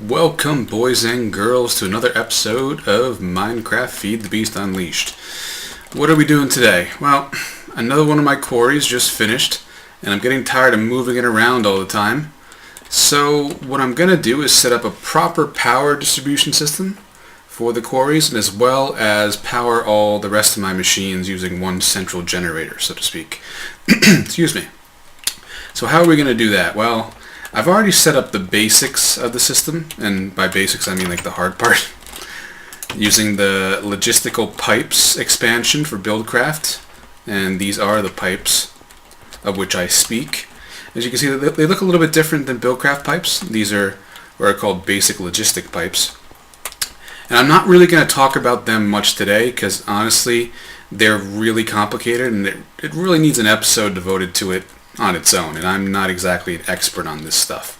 Welcome, boys and girls, to another episode of Minecraft Feed the Beast Unleashed. What are we doing today? Well, another one of my quarries just finished, and I'm getting tired of moving it around all the time. So what I'm going to do is set up a proper power distribution system for the quarries, and as well as power all the rest of my machines using one central generator, so to speak. Excuse me. So how are we going to do that? Well, I've already set up the basics of the system, and by basics I mean like the hard part, using the logistical pipes expansion for Buildcraft, and these are the pipes of which I speak. As you can see, they look a little bit different than Buildcraft pipes. These are what are called basic logistic pipes. And I'm not really going to talk about them much today, because honestly they're really complicated, and it really needs an episode devoted to it on its own, and I'm not exactly an expert on this stuff.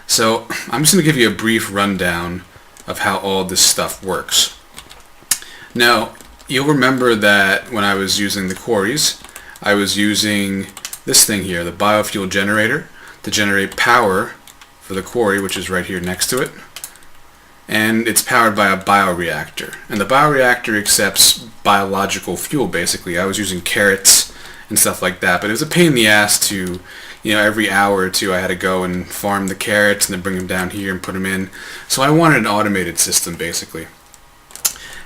So I'm just going to give you a brief rundown of how all this stuff works. Now, you'll remember that when I was using the quarries, I was using this thing here, the biofuel generator, to generate power for the quarry, which is right here next to it. And it's powered by a bioreactor. And the bioreactor accepts biological fuel, basically. I was using carrots and stuff like that, but it was a pain in the ass to, every hour or two I had to go and farm the carrots and then bring them down here and put them in. So I wanted an automated system, basically.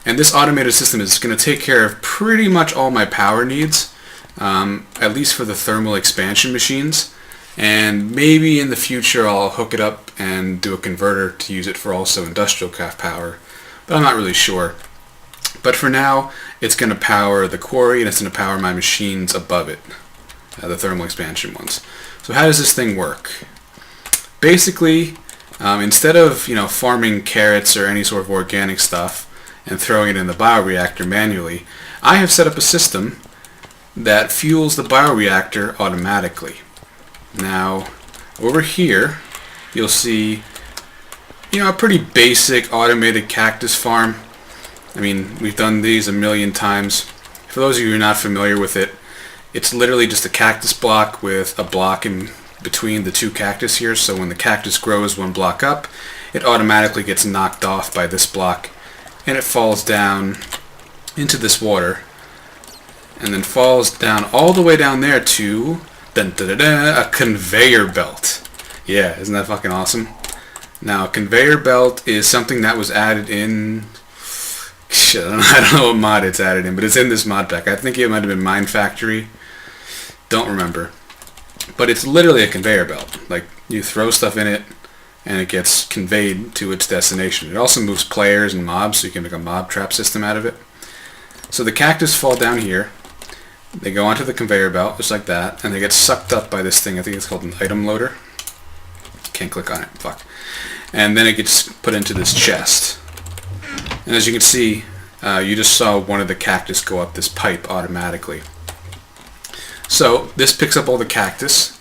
And this automated system is going to take care of pretty much all my power needs, at least for the thermal expansion machines. And maybe in the future I'll hook it up and do a converter to use it for also industrial craft power, but I'm not really sure. But for now, it's going to power the quarry, and it's going to power my machines above it, the thermal expansion ones. So how does this thing work? Basically, instead of farming carrots or any sort of organic stuff and throwing it in the bioreactor manually, I have set up a system that fuels the bioreactor automatically. Now, over here, you'll see a pretty basic automated cactus farm. I mean, we've done these a million times. For those of you who are not familiar with it, it's literally just a cactus block with a block in between the two cactus here. So when the cactus grows one block up, it automatically gets knocked off by this block, and it falls down into this water, and then falls down all the way down there to a conveyor belt. Yeah, isn't that fucking awesome? Now, a conveyor belt is something that was added in... I don't know what mod it's added in, but it's in this mod pack. I think it might have been Mine Factory. Don't remember. But it's literally a conveyor belt. Like, you throw stuff in it, and it gets conveyed to its destination. It also moves players and mobs, so you can make a mob trap system out of it. So the cactus fall down here. They go onto the conveyor belt, just like that, and they get sucked up by this thing. I think it's called an item loader. Can't click on it. Fuck. And then it gets put into this chest. And as you can see, you just saw one of the cactus go up this pipe automatically. So this picks up all the cactus,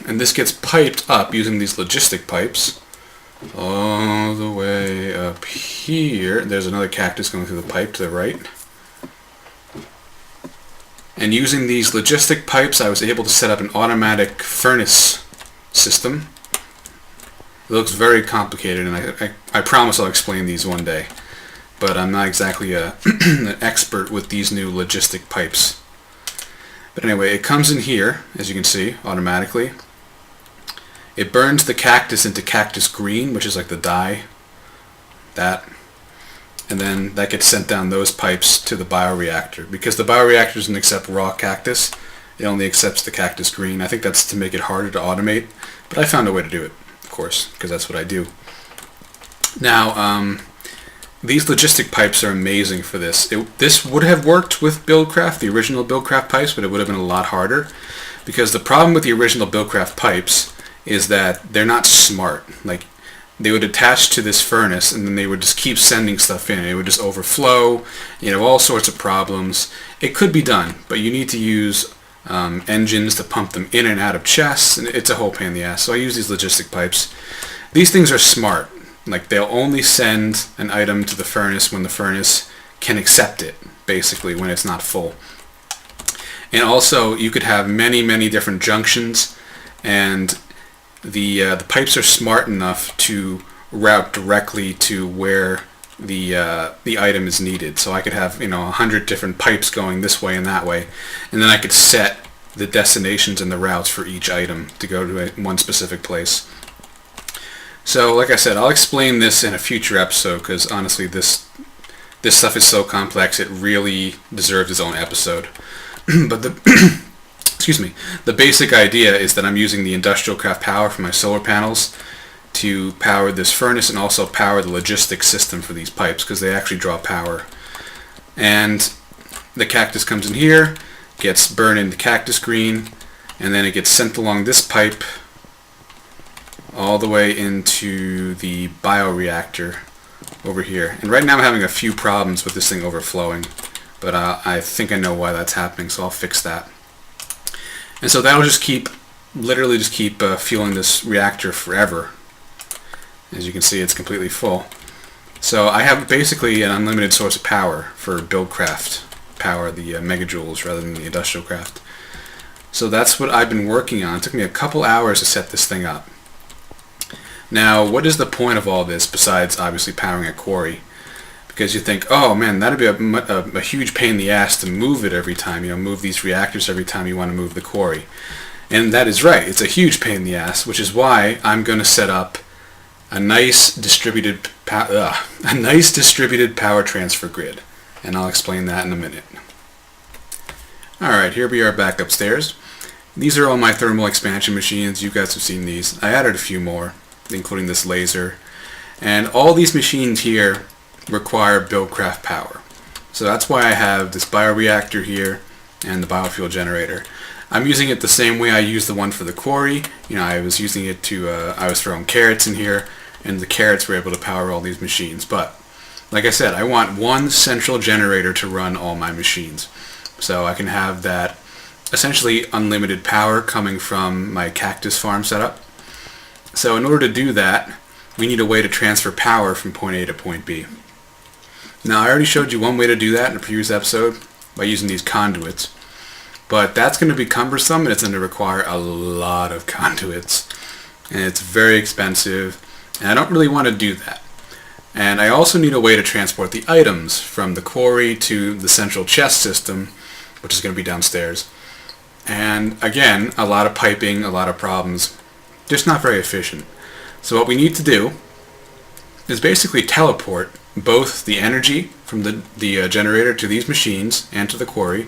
and this gets piped up using these logistic pipes all the way up here. There's another cactus going through the pipe to the right. And using these logistic pipes, I was able to set up an automatic furnace system. It looks very complicated, and I promise I'll explain these one day. But I'm not exactly an expert with these new logistic pipes. But anyway, it comes in here, as you can see, automatically. It burns the cactus into cactus green, which is like the dye. That. And then that gets sent down those pipes to the bioreactor. Because the bioreactor doesn't accept raw cactus, it only accepts the cactus green. I think that's to make it harder to automate, but I found a way to do it, of course, because that's what I do. Now, these logistic pipes are amazing for this. This would have worked with Buildcraft, the original Buildcraft pipes, but it would have been a lot harder. Because the problem with the original Buildcraft pipes is that they're not smart. Like, they would attach to this furnace, and then they would just keep sending stuff in. It would just overflow, all sorts of problems. It could be done, but you need to use engines to pump them in and out of chests, and it's a whole pain in the ass. So I use these logistic pipes. These things are smart. Like, they'll only send an item to the furnace when the furnace can accept it, basically, when it's not full. And also, you could have many, many different junctions, and the pipes are smart enough to route directly to where the item is needed. So I could have 100 different pipes going this way and that way, and then I could set the destinations and the routes for each item to go to one specific place. So like I said, I'll explain this in a future episode, because honestly this stuff is so complex it really deserves its own episode. But the excuse me, the basic idea is that I'm using the industrial craft power from my solar panels to power this furnace and also power the logistics system for these pipes, because they actually draw power. And the cactus comes in here, gets burned into cactus green, and then it gets sent along this pipe all the way into the bioreactor over here. And right now I'm having a few problems with this thing overflowing, but I think I know why that's happening, so I'll fix that. And so that'll just literally just keep fueling this reactor forever. As you can see, it's completely full. So I have basically an unlimited source of power for Buildcraft power, the megajoules rather than the industrial craft. So that's what I've been working on. It took me a couple hours to set this thing up. Now, what is the point of all this besides obviously powering a quarry? Because you think, oh man, that'd be a huge pain in the ass to move it every time, move these reactors every time you want to move the quarry. And that is right, it's a huge pain in the ass, which is why I'm going to set up a nice distributed power transfer grid, and I'll explain that in a minute. Alright, here we are back upstairs. These are all my thermal expansion machines. You guys have seen these. I added a few more, including this laser. And all these machines here require Buildcraft power. So that's why I have this bioreactor here and the biofuel generator. I'm using it the same way I used the one for the quarry. I was using it to, I was throwing carrots in here, and the carrots were able to power all these machines. But, like I said, I want one central generator to run all my machines. So I can have that essentially unlimited power coming from my cactus farm setup. So in order to do that, we need a way to transfer power from point A to point B. Now, I already showed you one way to do that in a previous episode by using these conduits. But that's going to be cumbersome, and it's going to require a lot of conduits. And it's very expensive, and I don't really want to do that. And I also need a way to transport the items from the quarry to the central chest system, which is going to be downstairs. And again, a lot of piping, a lot of problems, just not very efficient. So what we need to do is basically teleport both the energy from the generator to these machines and to the quarry,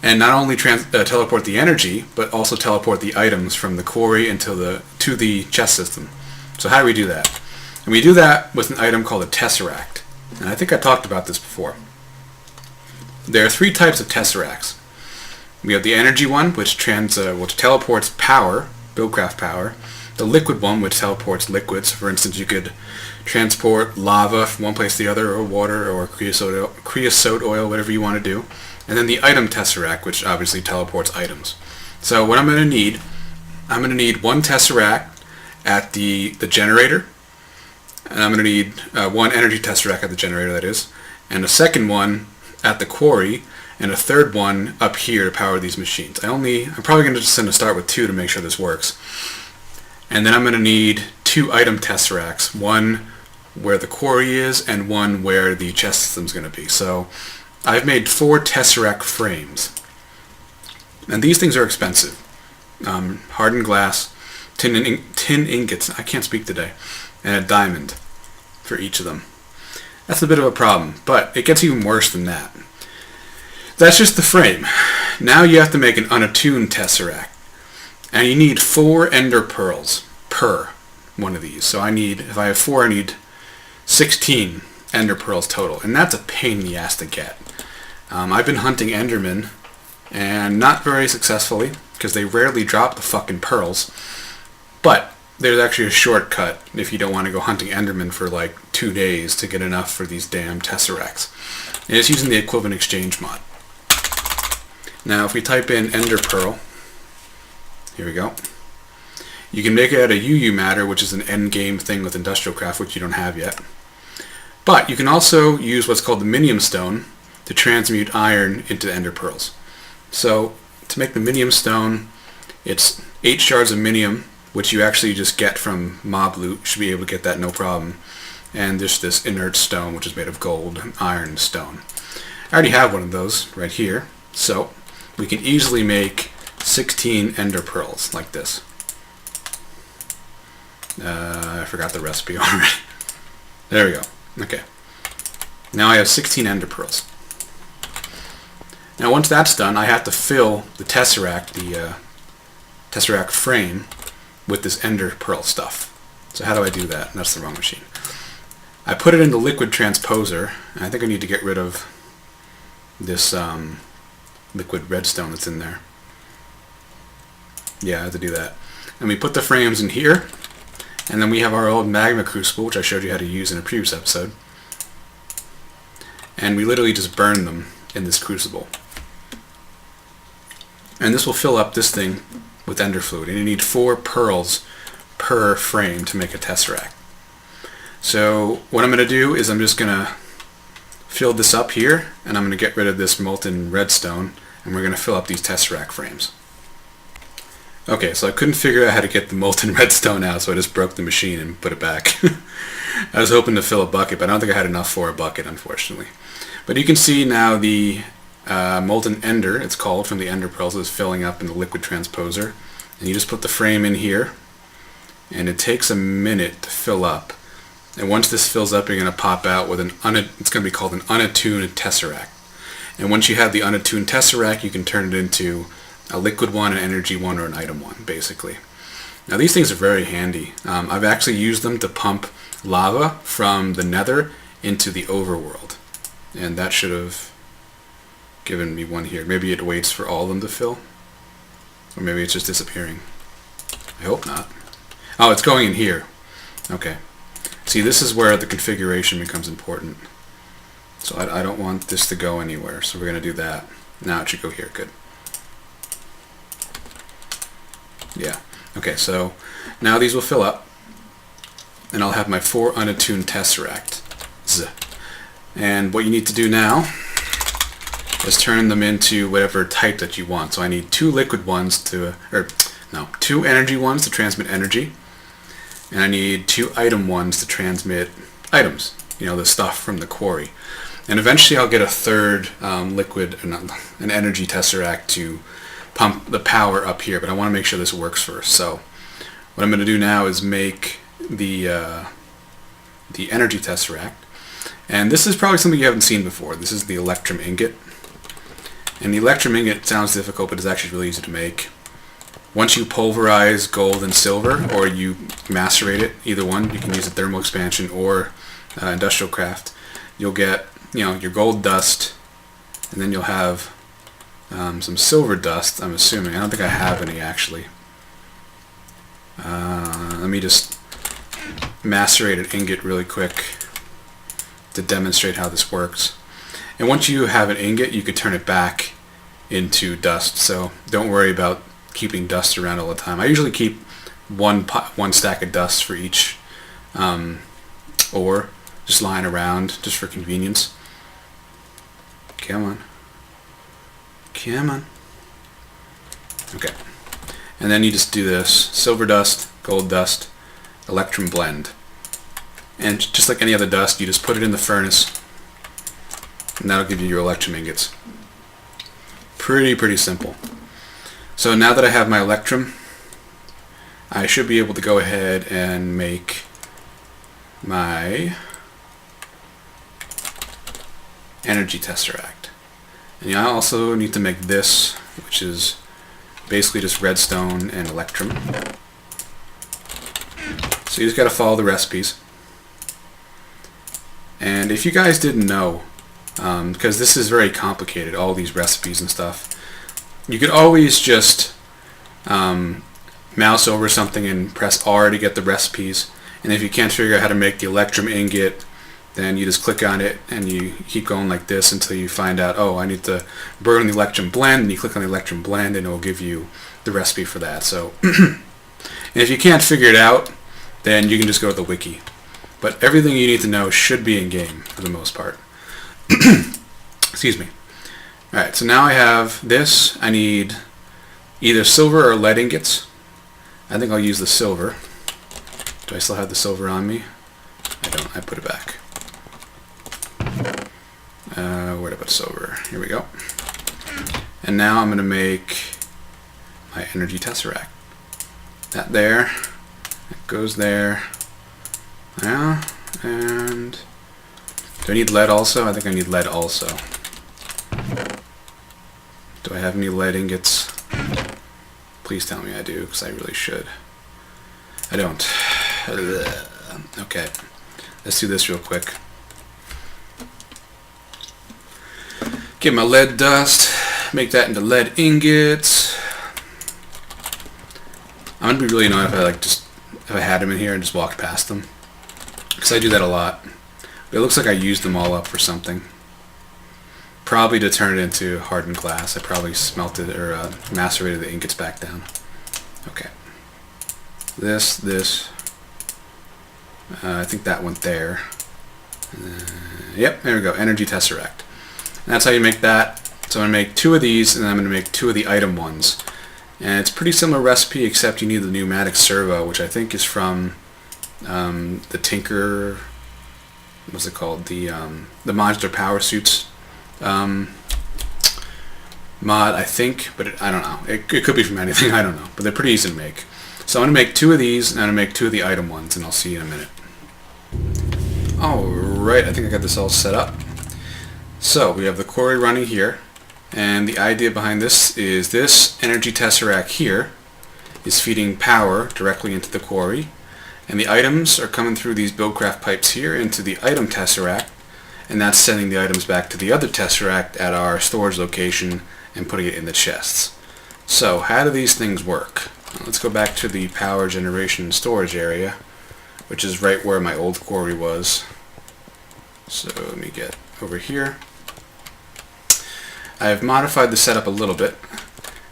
and not only teleport the energy, but also teleport the items from the quarry to the chest system. So how do we do that? And we do that with an item called a tesseract. And I think I talked about this before. There are three types of tesseracts. We have the energy one, which teleports power, Buildcraft power. The liquid one, which teleports liquids. For instance, you could transport lava from one place to the other, or water, or creosote oil, whatever you want to do. And then the item tesseract, which obviously teleports items. So what I'm going to need one tesseract at the generator, and I'm going to need one energy tesseract at the generator, that is, and a second one at the quarry, and a third one up here to power these machines. I'm probably going to just start with two to make sure this works. And then I'm going to need two item tesseracts, one where the quarry is and one where the chest system is going to be. So I've made 4 tesseract frames. And these things are expensive. Hardened glass, tin ingots, I can't speak today, and a diamond for each of them. That's a bit of a problem, but it gets even worse than that. That's just the frame. Now you have to make an unattuned tesseract. And you need 4 ender pearls per one of these. So if I have 4, I need 16 ender pearls total. And that's a pain in the ass to get. I've been hunting endermen, and not very successfully, because they rarely drop the fucking pearls. But there's actually a shortcut if you don't want to go hunting endermen for like 2 days to get enough for these damn tesseracts. And it's using the equivalent exchange mod. Now if we type in ender pearl, here we go. You can make it out of UU matter, which is an endgame thing with industrial craft, which you don't have yet. But you can also use what's called the minium stone to transmute iron into ender pearls. So to make the minium stone, it's 8 shards of minium which you actually just get from mob loot. You should be able to get that no problem. And there's this inert stone, which is made of gold, iron, and stone. I already have one of those right here, so we can easily make 16 ender pearls like this. I forgot the recipe already. There we go. Okay. Now I have 16 ender pearls. Now once that's done, I have to fill the tesseract, tesseract frame, with this ender pearl stuff. So how do I do that? That's the wrong machine. I put it in the liquid transposer, and I think I need to get rid of this liquid redstone that's in there. Yeah, I have to do that. And we put the frames in here, and then we have our old magma crucible, which I showed you how to use in a previous episode. And we literally just burn them in this crucible. And this will fill up this thing with ender fluid. And you need 4 pearls per frame to make a tesseract. So what I'm going to do is I'm just going to fill this up here, and I'm going to get rid of this molten redstone, and we're going to fill up these tesseract frames. Okay, so I couldn't figure out how to get the molten redstone out, so I just broke the machine and put it back. I was hoping to fill a bucket, but I don't think I had enough for a bucket, unfortunately. But you can see now the molten ender, it's called, from the ender pearls, is filling up in the liquid transposer. And you just put the frame in here, and it takes a minute to fill up. And once this fills up, you're going to pop out with it's going to be called an unattuned tesseract. And once you have the unattuned tesseract, you can turn it into a liquid one, an energy one, or an item one, basically. Now these things are very handy. I've actually used them to pump lava from the nether into the overworld. And that should have given me one here. Maybe it waits for all of them to fill. Or maybe it's just disappearing. I hope not. Oh, it's going in here. Okay. See, this is where the configuration becomes important. So I don't want this to go anywhere, so we're going to do that. Now it should go here. Good. Yeah. Okay, so now these will fill up, and I'll have my 4 unattuned tesseracts. And what you need to do now is turn them into whatever type that you want. So I need 2 liquid ones to, 2 energy ones to transmit energy. And I need 2 item ones to transmit items, the stuff from the quarry. And eventually I'll get a 3rd liquid, an energy tesseract to pump the power up here, but I want to make sure this works first. So what I'm going to do now is make the energy tesseract. And this is probably something you haven't seen before. This is the electrum ingot. And the electrum ingot sounds difficult, but it's actually really easy to make. Once you pulverize gold and silver, or you macerate it, either one, you can use a thermal expansion or industrial craft, you'll get your gold dust, and then you'll have some silver dust, I'm assuming. I don't think I have any, actually. Let me just macerate an ingot really quick to demonstrate how this works. And once you have an ingot, you could turn it back into dust, so don't worry about keeping dust around all the time. I usually keep one stack of dust for each ore, just lying around, just for convenience. Come on. Come on. Okay. And then you just do this. Silver dust, gold dust, electrum blend. And just like any other dust, you just put it in the furnace, and that'll give you your electrum ingots. Pretty simple. So now that I have my electrum, I should be able to go ahead and make my energy tesseract. And I also need to make this, which is basically just redstone and electrum. So you just got to follow the recipes. And if you guys didn't know, because this is very complicated, all these recipes and stuff, you could always just mouse over something and press R to get the recipes. And if you can't figure out how to make the electrum ingot, then you just click on it and you keep going like this until you find out, oh, I need to burn the electrum blend, and you click on the electrum blend and it will give you the recipe for that. So and if you can't figure it out, then you can just go to the wiki. But everything you need to know should be in game for the most part. Excuse me. Alright, so now I have this. I need either silver or lead ingots. I think I'll use the silver. Do I still have the silver on me? I don't. I put it back. Where did I put silver? Here we go. And now I'm going to make my energy tesseract. That there. That goes there. Yeah. And do I need lead also? I think I need lead also. Do I have any lead ingots? Please tell me I do, because I really should. I don't. Okay. Let's do this real quick. Get my lead dust. Make that into lead ingots. I'm gonna be really annoyed if I had them in here and just walked past them, because I do that a lot. But it looks like I used them all up for something. Probably to turn it into hardened glass. I probably smelted or macerated the ingots back down. Okay. This. I think that went there. Yep, there we go. Energy tesseract. And that's how you make that. So I'm going to make 2 of these, and then I'm going to make 2 of the item ones. And it's a pretty similar recipe, except you need the pneumatic servo, which I think is from the Tinker. What's it called? The modular power suits mod, I think, but I don't know. It could be from anything. I don't know. But they're pretty easy to make. So I'm going to make 2 of these, and I'm going to make 2 of the item ones, and I'll see you in a minute. Alright, I think I got this all set up. So we have the quarry running here, and the idea behind this is this energy tesseract here is feeding power directly into the quarry, and the items are coming through these Buildcraft pipes here into the item tesseract, and that's sending the items back to the other tesseract at our storage location and putting it in the chests. So how do these things work? Let's go back to the power generation and storage area, which is right where my old quarry was. So let me get over here. I've modified the setup a little bit.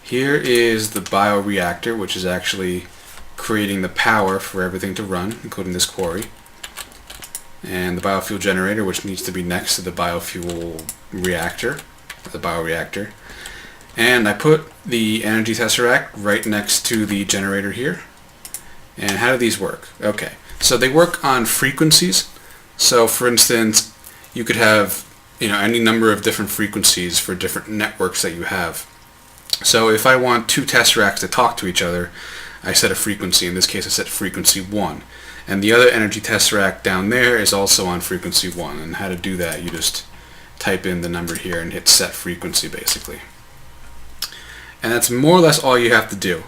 Here is the bioreactor, which is actually creating the power for everything to run, including this quarry. And the biofuel generator, which needs to be next to the biofuel reactor, the bioreactor. And I put the energy tesseract right next to the generator here. And how do these work? Okay, so they work on frequencies. So for instance, you could have any number of different frequencies for different networks that you have. So if I want 2 tesseracts to talk to each other, I set a frequency. In this case, I set frequency 1. And the other energy tesseract down there is also on frequency 1. And how to do that, you just type in the number here and hit set frequency, basically. And that's more or less all you have to do.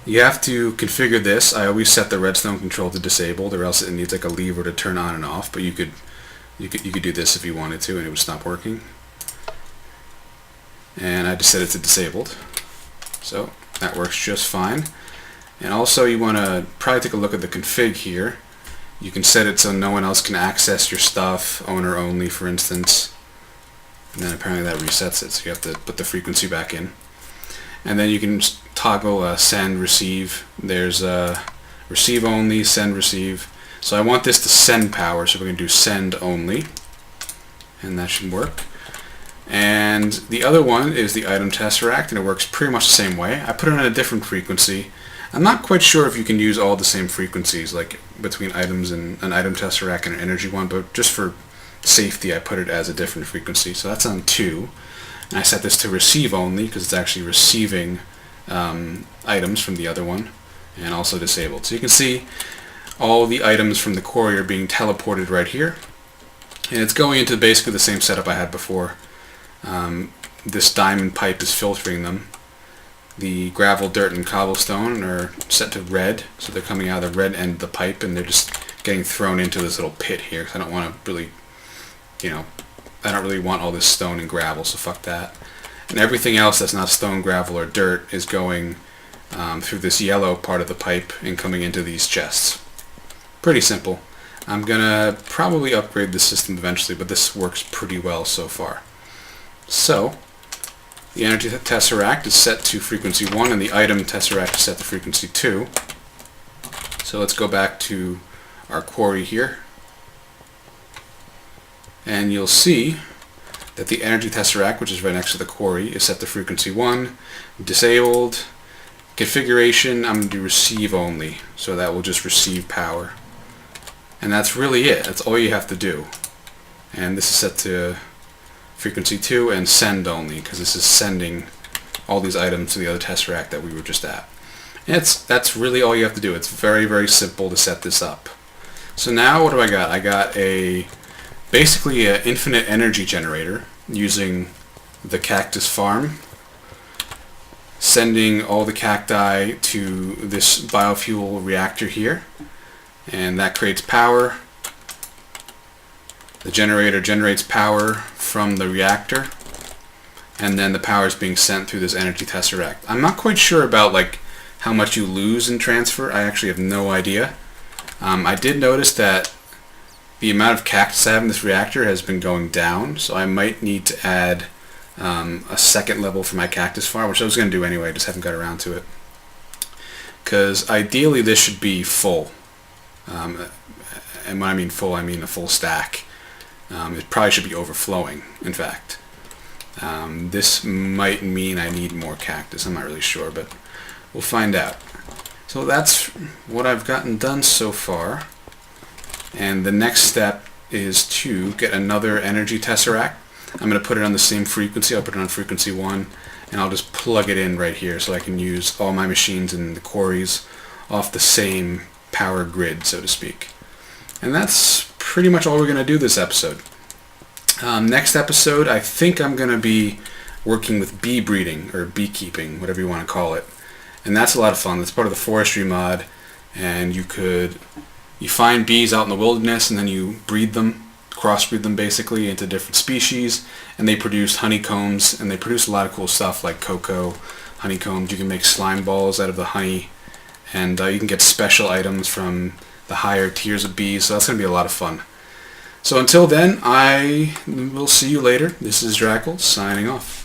You have to configure this. I always set the redstone control to disabled, or else it needs like a lever to turn on and off. But you could do this if you wanted to, and it would stop working. And I just set it to disabled, so that works just fine. And also, you want to probably take a look at the config here. You can set it so no one else can access your stuff, owner only, for instance. And then apparently that resets it, so you have to put the frequency back in. And then you can toggle send, receive. There's receive only, send, receive. So I want this to send power, so we're going to do send only. And that should work. And the other one is the item tesseract, and it works pretty much the same way. I put it on a different frequency. I'm not quite sure if you can use all the same frequencies, like between items and an item tesseract and an energy one, but just for safety I put it as a different frequency. So that's on 2. And I set this to receive only because it's actually receiving items from the other one, and also disabled. So you can see all the items from the quarry are being teleported right here, and it's going into basically the same setup I had before. This diamond pipe is filtering them. The gravel, dirt, and cobblestone are set to red, so they're coming out of the red end of the pipe, and they're just getting thrown into this little pit here. I don't want to really, I don't really want all this stone and gravel, so fuck that. And everything else that's not stone, gravel, or dirt is going through this yellow part of the pipe and coming into these chests. Pretty simple. I'm gonna probably upgrade the system eventually, but this works pretty well so far. So the energy tesseract is set to frequency 1, and the item tesseract is set to frequency 2. So let's go back to our quarry here, and you'll see that the energy tesseract, which is right next to the quarry, is set to frequency 1, disabled, Configuration, I'm going to do receive only, so that will just receive power. And that's really it. That's all you have to do. And this is set to frequency 2 and send only, because this is sending all these items to the other tesseract that we were just at. And that's really all you have to do. It's very, very simple to set this up. So now what do I got? I got basically an infinite energy generator using the Cactus farm, sending all the cacti to this biofuel reactor here, and that creates power. The generator generates power from the reactor, and then the power is being sent through this energy tesseract. I'm not quite sure about like how much you lose in transfer. I actually have no idea. I did notice that the amount of cactus I have in this reactor has been going down, so I might need to add a second level for my cactus farm, which I was going to do anyway, just haven't got around to it. Because ideally this should be full. And when I mean full, I mean a full stack. It probably should be overflowing, in fact. This might mean I need more cactus, I'm not really sure, but we'll find out. So that's what I've gotten done so far. And the next step is to get another energy tesseract. I'm going to put it on the same frequency. I'll put it on frequency 1, and I'll just plug it in right here so I can use all my machines in the quarries off the same power grid, so to speak. And that's pretty much all we're going to do this episode. Next episode, I think I'm going to be working with bee breeding, or beekeeping, whatever you want to call it. And that's a lot of fun. That's part of the forestry mod, and you find bees out in the wilderness, and then you breed them, crossbreed them basically into different species, and they produce honeycombs, and they produce a lot of cool stuff like cocoa, honeycombs. You can make slime balls out of the honey, and you can get special items from the higher tiers of bees, so that's going to be a lot of fun. So until then, I will see you later. This is Drackle, signing off.